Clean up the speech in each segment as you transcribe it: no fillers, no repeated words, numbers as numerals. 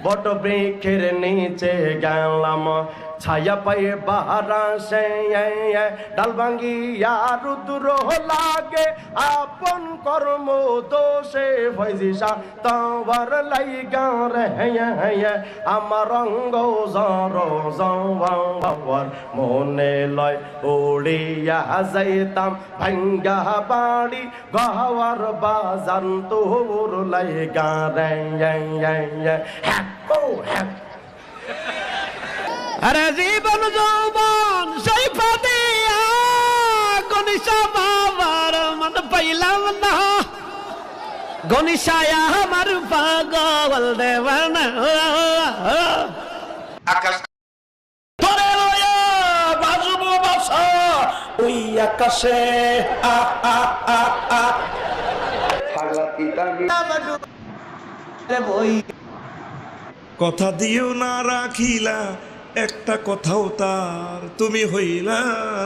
বট বৃক্ষের নিচে গেলাম ছায়া পায়ে বারাসে ডাল ভাঙ্গিয়া রুদ্র লাগে আপন কর্ম দোষে ফয়জিসা তোমার লাইগা রে আমার অঙ্গ জর জর মনে লয় উড়িয়া যাইতাম ভাঙ্গা বাড়ি গাওয়ার বাজান তোর লাইগা রে আরে জীবন যৌবন সেই ফাদিয়া গনিশা বাবার মন পাইলাম না গনিশায়া আমার পাগল দেওয়ানা আকাশ তোরে লয়া বাজবো বাসা ওই আকাশে আ আ আ আ পাগলা পিতা বই কথা দিও না রাখিলা একটা কথাও তার তুমি হইলা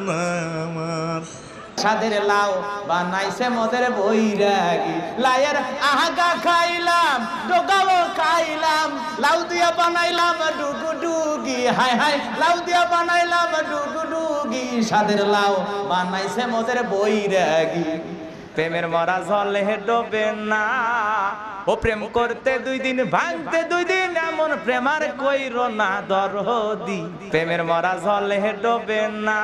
না আমার সাদের লাউ বানাইছে মদের বৈরাগী লায়ের আহাগা খাইলাম ডোগাও খাইলাম লাউ দিয়া বানাইলাম ডুগু ডুগি হাই হাই লাউ দিয়া বানাইলাম ডুগু ডুগি সাদের লাউ বানাইছে মদের বৈরাগী প্রেমের মরা জলে ডোবে না ও প্রেম করতে 2 দিন ভাঙতে 2 দিন এমন প্রেমার কইরো না দরদি প্রেমের মরা জলে ডোবে না।